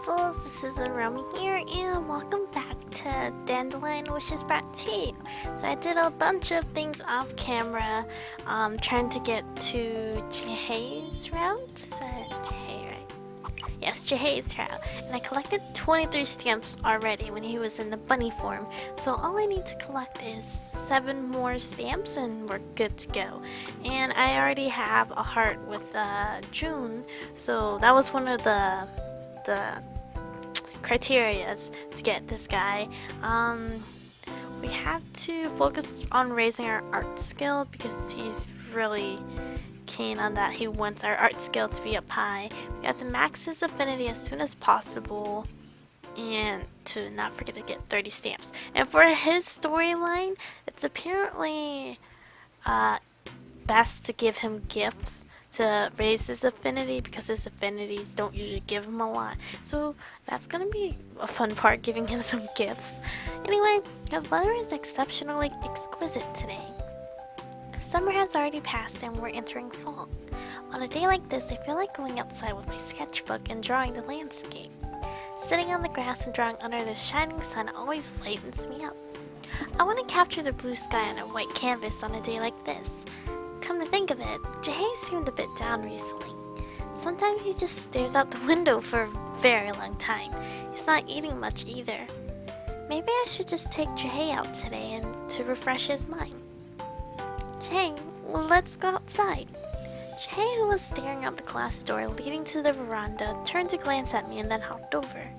peoples, this is Aromie here, and welcome back to Dandelion Wishes brought to you. So I did a bunch of things off camera, trying to get to Jihei's route. Jihei, right? Yes, Jihei's route. And I collected 23 stamps already when he was in the bunny form. So all I need to collect is 7 more stamps and we're good to go. And I already have a heart with June, so that was one of the criterias to get this guy. We have to focus on raising our art skill because he's really keen on that. He wants our art skill to be up high. We have to max his affinity as soon as possible and to not forget to get 30 stamps. And for his storyline, it's apparently best to give him gifts to raise his affinity because his affinities don't usually give him a lot. So that's gonna be a fun part, giving him some gifts. Anyway, the weather is exceptionally exquisite today. Summer has already passed and we're entering fall. On a day like this, I feel like going outside with my sketchbook and drawing the landscape. Sitting on the grass and drawing under the shining sun always lightens me up. I want to capture the blue sky on a white canvas on a day like this. Come to think of it, Jihei seemed a bit down recently. Sometimes he just stares out the window for a very long time. He's not eating much either. Maybe I should just take Jihei out today and to refresh his mind. Jihei, let's go outside. Jihei, who was staring out the glass door leading to the veranda, turned to glance at me and then hopped over.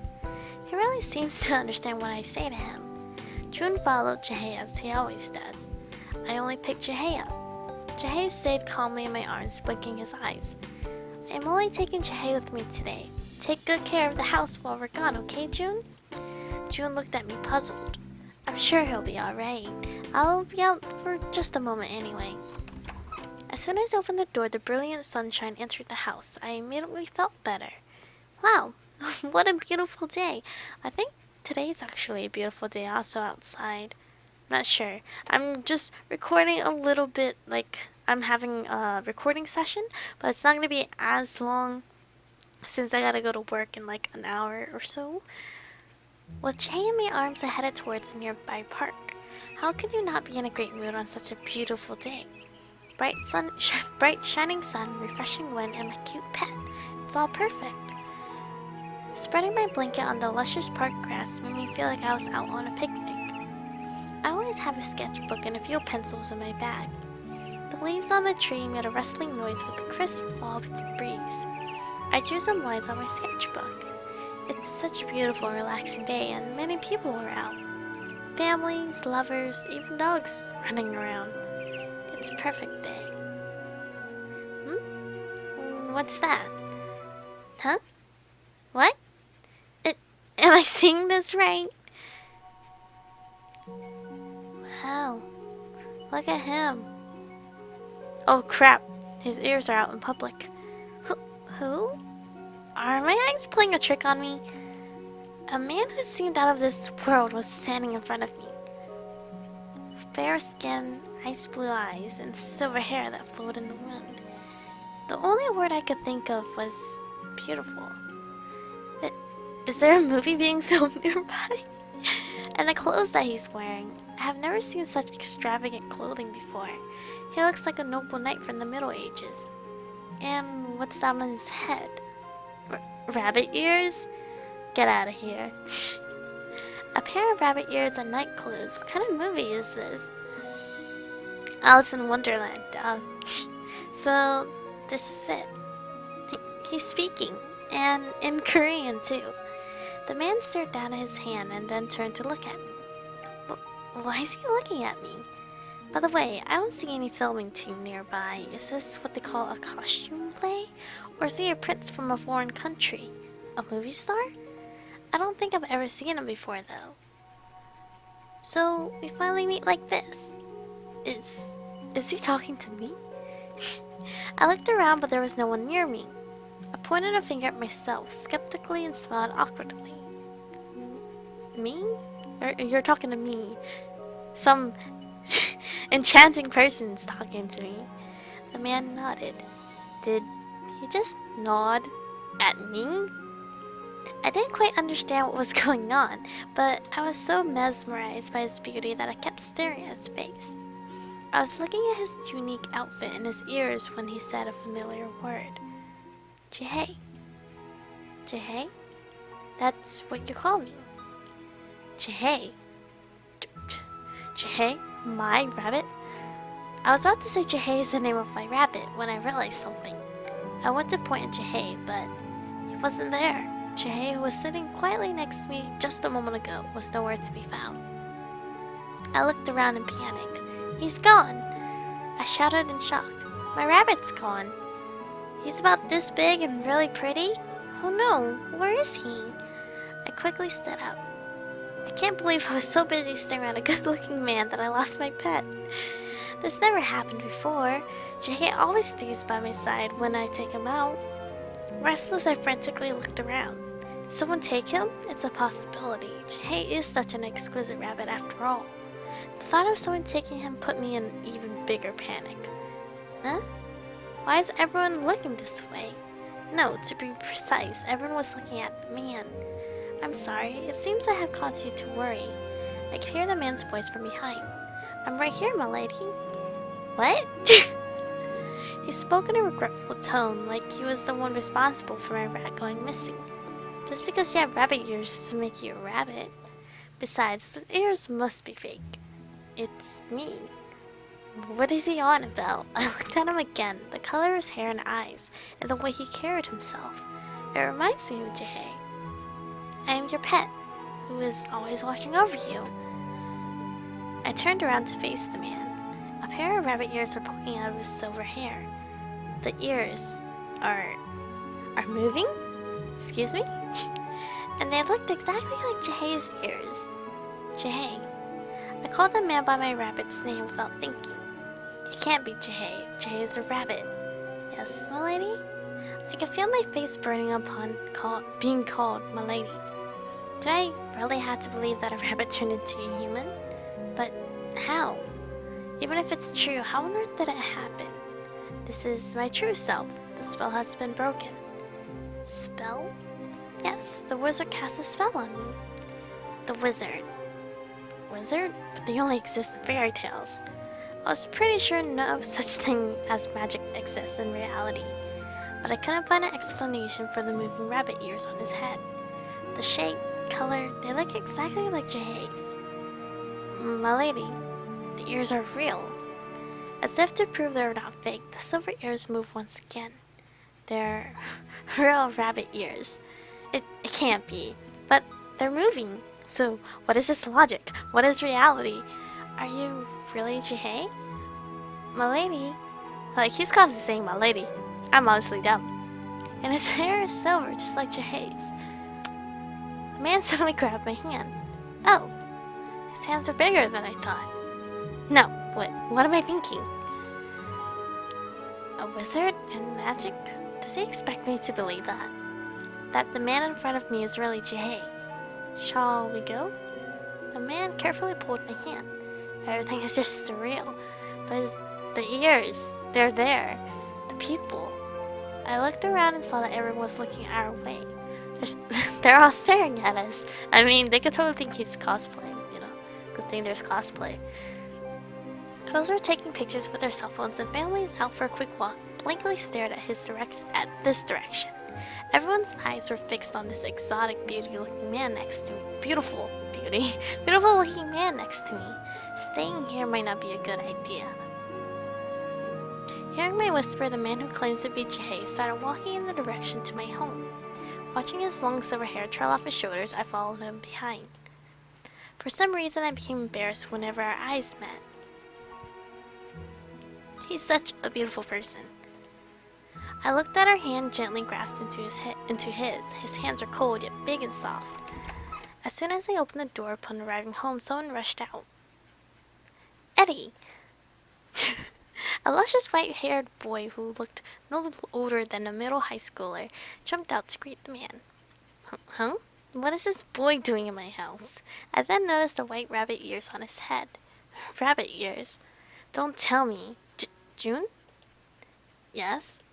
He really seems to understand what I say to him. June followed Jihei as he always does. I only picked Jihei up. Jihei stayed calmly in my arms, blinking his eyes. I am only taking Jihei with me today. Take good care of the house while we're gone, okay, June? June looked at me puzzled. I'm sure he'll be alright. I'll be out for just a moment anyway. As soon as I opened the door, the brilliant sunshine entered the house. I immediately felt better. Wow, what a beautiful day. I think today's actually a beautiful day also outside. Not sure. I'm just recording a little bit, like I'm having a recording session, but it's not going to be as long since I gotta go to work in like an hour or so. With Jay in my arms, I headed towards a nearby park. How could you not be in a great mood on such a beautiful day? Bright shining sun, refreshing wind, and my cute pet. It's all perfect. Spreading my blanket on the luscious park grass made me feel like I was out on a picnic. I always have a sketchbook and a few pencils in my bag. The leaves on the tree made a rustling noise with the crisp fall breeze. I drew some lines on my sketchbook. It's such a beautiful and relaxing day and many people were out. Families, lovers, even dogs running around. It's a perfect day. What's that? Huh? What? Am I seeing this right? Wow. Look at him. Oh crap. His ears are out in public. Who? Are my eyes playing a trick on me? A man who seemed out of this world was standing in front of me. Fair skin, ice blue eyes, and silver hair that flowed in the wind. The only word I could think of was beautiful. Is there a movie being filmed nearby? And the clothes that he's wearing. I have never seen such extravagant clothing before. He looks like a noble knight from the Middle Ages. And what's that on his head? Rabbit ears? Get out of here. A pair of rabbit ears and night clothes. What kind of movie is this? Alice in Wonderland. So, this is it. He's speaking. And in Korean, too. The man stared down at his hand and then turned to look at me. Why is he looking at me? By the way, I don't see any filming team nearby. Is this what they call a costume play? Or is he a prince from a foreign country? A movie star? I don't think I've ever seen him before, though. So, we finally meet like this. Is he talking to me? I looked around, but there was no one near me. I pointed a finger at myself, skeptically, and smiled awkwardly. Me? You're talking to me. Some enchanting person's talking to me. The man nodded. Did he just nod at me? I didn't quite understand what was going on, but I was so mesmerized by his beauty that I kept staring at his face. I was looking at his unique outfit and his ears when he said a familiar word. Jihei. Jihei? That's what you call me. Jihei. Jihei? My rabbit? I was about to say Jihei is the name of my rabbit when I realized something. I went to point at Jihei, but he wasn't there. Jihei, who was sitting quietly next to me just a moment ago, was nowhere to be found. I looked around in panic. He's gone! I shouted in shock. My rabbit's gone. He's about this big and really pretty? Oh no, where is he? I quickly stood up. I can't believe I was so busy staring at a good-looking man that I lost my pet. This never happened before. Jihei always stays by my side when I take him out. Restless, I frantically looked around. Did someone take him? It's a possibility. Jihei is such an exquisite rabbit after all. The thought of someone taking him put me in an even bigger panic. Huh? Why is everyone looking this way? No, to be precise, everyone was looking at the man. I'm sorry, it seems I have caused you to worry. I could hear the man's voice from behind. I'm right here, my lady. What? He spoke in a regretful tone, like he was the one responsible for my rat going missing. Just because you have rabbit ears doesn't make you a rabbit. Besides, the ears must be fake. It's me. What is he on about? I looked at him again, the color of his hair and eyes, and the way he carried himself. It reminds me of Jihei. I am your pet, who is always watching over you. I turned around to face the man. A pair of rabbit ears were poking out of his silver hair. The ears are moving? Excuse me? And they looked exactly like Jihei's ears. Jihei. I called the man by my rabbit's name without thinking. He can't be Jihei. Jihei is a rabbit. Yes, my lady? I could feel my face burning upon being called my lady. Did I really have to believe that a rabbit turned into a human? But how? Even if it's true, how on earth did it happen? This is my true self. The spell has been broken. Spell? Yes, the wizard cast a spell on me. The wizard. Wizard? But they only exist in fairy tales. I was pretty sure no such thing as magic exists in reality, but I couldn't find an explanation for the moving rabbit ears on his head. The shape, color, they look exactly like Jihei's. My lady, the ears are real. As if to prove they're not fake, the silver ears move once again. They're real rabbit ears. It can't be, but they're moving. So, what is this logic? What is reality? Are you really Jihei? My lady? Like, he's constantly saying my lady. I'm honestly dumb. And his hair is silver, just like Jihei's. The man suddenly grabbed my hand. Oh, his hands are bigger than I thought. No, what am I thinking? A wizard and magic? Does he expect me to believe that? That the man in front of me is really Jihei? Shall we go? The man carefully pulled my hand. Everything is just surreal. But the ears, they're there. The people. I looked around and saw that everyone was looking our way. They're all staring at us. I mean, they could totally think he's cosplaying, you know. Good thing there's cosplay. Girls were taking pictures with their cell phones, and families out for a quick walk blankly stared at this direction. Everyone's eyes were fixed on this exotic beauty-looking man next to me. Beautiful looking man next to me. Staying here might not be a good idea. Hearing my whisper, the man who claims to be Jihei started walking in the direction to my home. Watching his long silver hair trail off his shoulders, I followed him behind. For some reason, I became embarrassed whenever our eyes met. He's such a beautiful person. I looked at her hand gently grasped into his. His hands are cold yet big and soft. As soon as I opened the door upon arriving home, someone rushed out. Eddie! A luscious white-haired boy who looked no little older than a middle high schooler jumped out to greet the man. Huh? What is this boy doing in my house? I then noticed the white rabbit ears on his head. Rabbit ears? Don't tell me. June? Yes?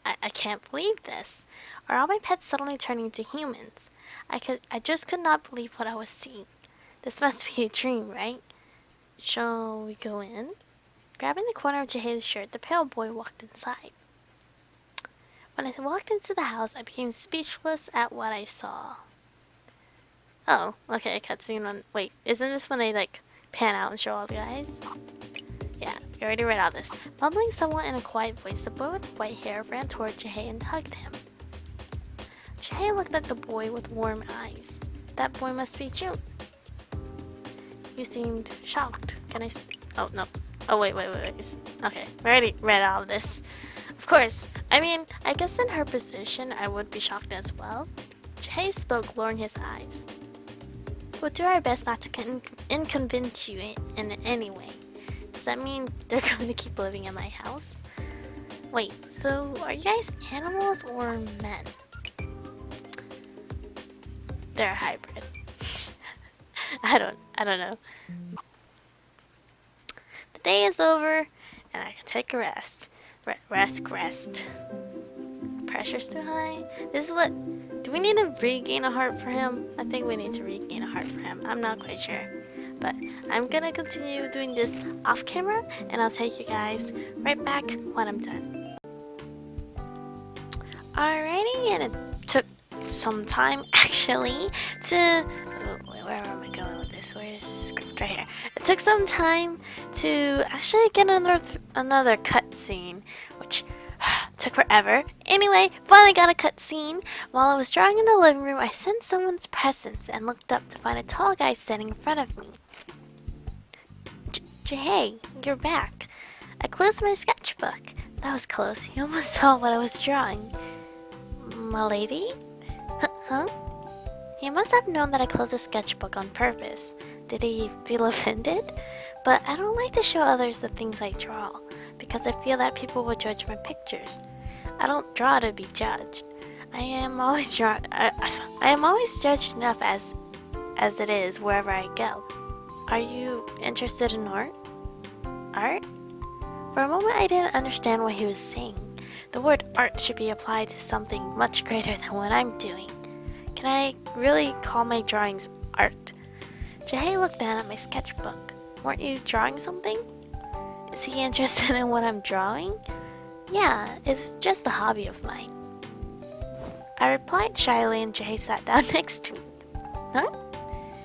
I can't believe this. Are all my pets suddenly turning into humans? I just could not believe what I was seeing. This must be a dream, right? Shall we go in? Grabbing the corner of Jihei's shirt, the pale boy walked inside. When I walked into the house, I became speechless at what I saw. Oh, okay, a cutscene on... Wait, isn't this when they, like, pan out and show all the guys? Yeah, we already read all this. Mumbling somewhat in a quiet voice, the boy with white hair ran toward Jihei and hugged him. Jihei looked at the boy with warm eyes. That boy must be June. You seemed shocked. Can I... Oh, no. Oh, wait. Okay, we already read all of this. Of course. I mean, I guess in her position, I would be shocked as well. Jihei spoke, lowering his eyes. We'll do our best not to inconvenience you in any way. Does that mean they're going to keep living in my house? Wait, so are you guys animals or men? They're a hybrid. I don't know. The day is over, and I can take a rest. Rest. Pressure's too high. This is what... Do we need to regain a heart for him? I think we need to regain a heart for him. I'm not quite sure. But I'm gonna continue doing this off camera, and I'll take you guys right back when I'm done. Alrighty, and it took some time actually to... Where am I going with this? Where's script? Right here. It took some time to actually get another cutscene, which took forever. Anyway, finally got a cutscene. While I was drawing in the living room, I sensed someone's presence and looked up to find a tall guy standing in front of me. Hey, you're back. I closed my sketchbook. That was close. He almost saw what I was drawing. My lady? Huh? He must have known that I closed the sketchbook on purpose. Did he feel offended? But I don't like to show others the things I draw, because I feel that people will judge my pictures. I don't draw to be judged. I am always judged enough as it is wherever I go. Are you interested in art? Art? For a moment I didn't understand what he was saying. The word art should be applied to something much greater than what I'm doing. Can I really call my drawings art? Jihei looked down at my sketchbook. Weren't you drawing something? Is he interested in what I'm drawing? Yeah, it's just a hobby of mine. I replied shyly and Jihei sat down next to me. Huh?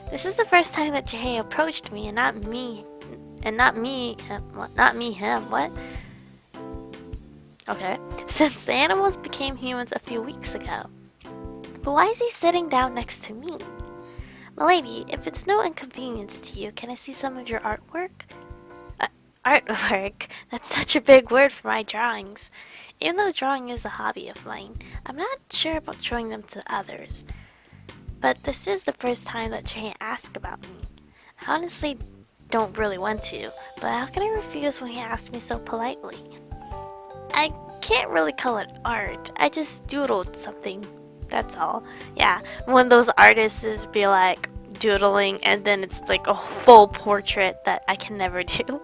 This is the first time that Jihei approached me and not me him. What? Okay. Since the animals became humans a few weeks ago. But why is he sitting down next to me? Milady, if it's no inconvenience to you, can I see some of your artwork? Artwork? That's such a big word for my drawings. Even though drawing is a hobby of mine, I'm not sure about showing them to others. But this is the first time that Jihei asked about me. I honestly don't really want to, but how can I refuse when he asked me so politely? I can't really call it art. I just doodled something. That's all. Yeah, when those artists be like doodling and then it's like a full portrait that I can never do.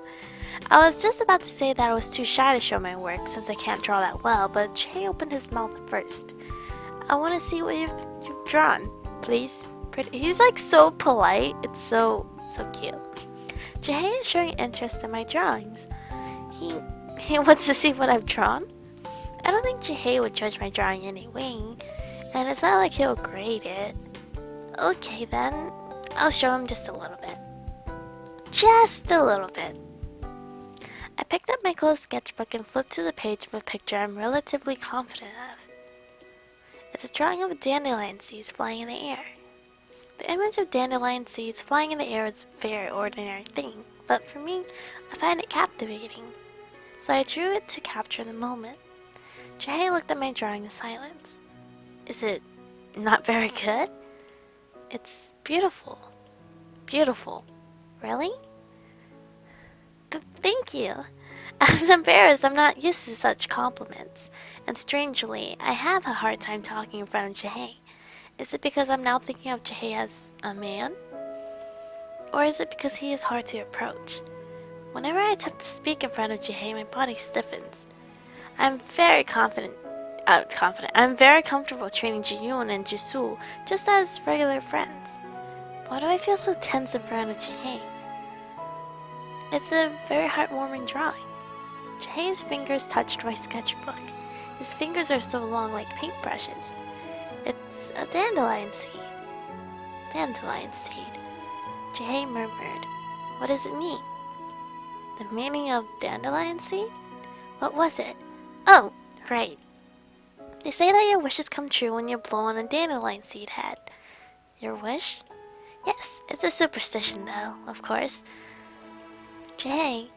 I was just about to say that I was too shy to show my work since I can't draw that well, but Jihei opened his mouth first. I want to see what you've drawn, please. He's like so polite. It's so cute. Jihei is showing interest in my drawings. He wants to see what I've drawn. I don't think Jihei would judge my drawing anyway, and it's not like he'll grade it. Okay then, I'll show him just a little bit. Just a little bit. I picked up my closed sketchbook and flipped to the page of a picture I'm relatively confident of. It's a drawing of a dandelion seeds flying in the air. The image of dandelion seeds flying in the air is a very ordinary thing, but for me, I find it captivating. So I drew it to capture the moment. Jihei looked at my drawing in silence. Is it not very good? It's beautiful. Beautiful. Really? Thank you. I was embarrassed. I'm not used to such compliments. And strangely, I have a hard time talking in front of Jihei. Is it because I'm now thinking of Jihei as a man? Or is it because he is hard to approach? Whenever I attempt to speak in front of Jihei, my body stiffens. I'm very confident confident. I'm very comfortable training Jiyun and Jisoo just as regular friends. Why do I feel so tense in front of Jihei? It's a very heartwarming drawing. Jihei's fingers touched my sketchbook. His fingers are so long like paintbrushes. It's a dandelion seed. Dandelion seed. Jihei murmured. What does it mean? The meaning of dandelion seed? What was it? Oh, right. They say that your wishes come true when you blow on a dandelion seed head. Your wish? Yes, it's a superstition though, of course. Jihei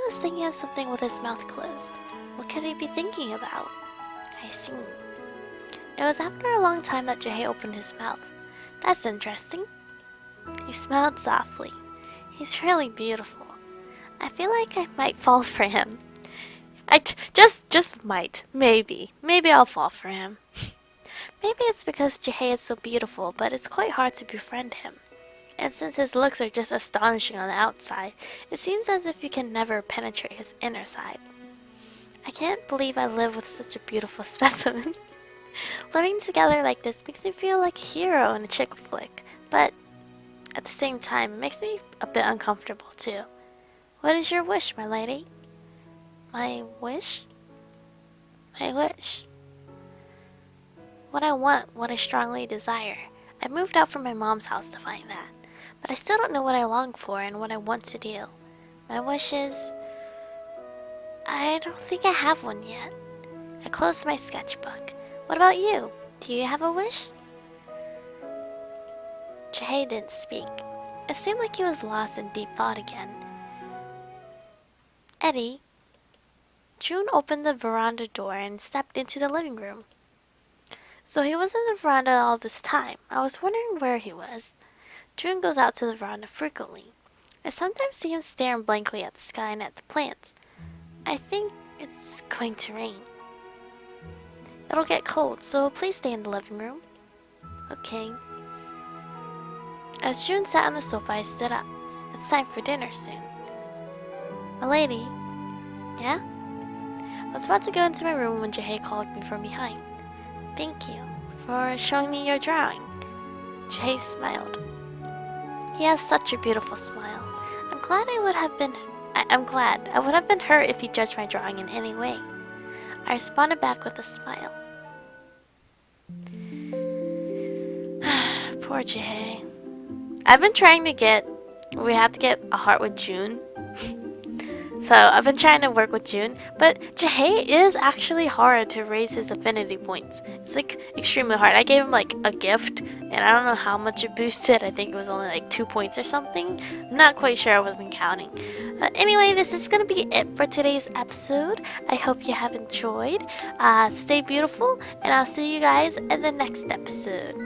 was thinking of something with his mouth closed. What could he be thinking about? I see. It was after a long time that Jihei opened his mouth. That's interesting. He smiled softly. He's really beautiful. I feel like I might fall for him. Just might. Maybe I'll fall for him. Maybe it's because Jihei is so beautiful, but it's quite hard to befriend him. And since his looks are just astonishing on the outside, it seems as if you can never penetrate his inner side. I can't believe I live with such a beautiful specimen. Living together like this makes me feel like a hero in a chick flick, but at the same time, it makes me a bit uncomfortable too. What is your wish, my lady? My wish? My wish. What I want, what I strongly desire. I moved out from my mom's house to find that, but I still don't know what I long for and what I want to do. My wish is... I don't think I have one yet. I closed my sketchbook. What about you? Do you have a wish? Jihei didn't speak. It seemed like he was lost in deep thought again. Eddie. June opened the veranda door and stepped into the living room. So he was in the veranda all this time. I was wondering where he was. June goes out to the veranda frequently. I sometimes see him staring blankly at the sky and at the plants. I think it's going to rain. It'll get cold, so please stay in the living room. Okay. As June sat on the sofa, I stood up. It's time for dinner soon. My lady. Yeah? I was about to go into my room when Jihei called me from behind. Thank you for showing me your drawing. Jihei smiled. He has such a beautiful smile. I'm glad I would have been hurt if he judged my drawing in any way. I responded back with a smile. Poor Jihei. We have to get a heart with June. So I've been trying to work with June, but Jihei is actually hard to raise his affinity points. It's like extremely hard. I gave him like a gift, and I don't know how much it boosted. I think it was only like 2 points or something. I'm not quite sure. I wasn't counting. Anyway, this is gonna be it for today's episode. I hope you have enjoyed. Stay beautiful, and I'll see you guys in the next episode.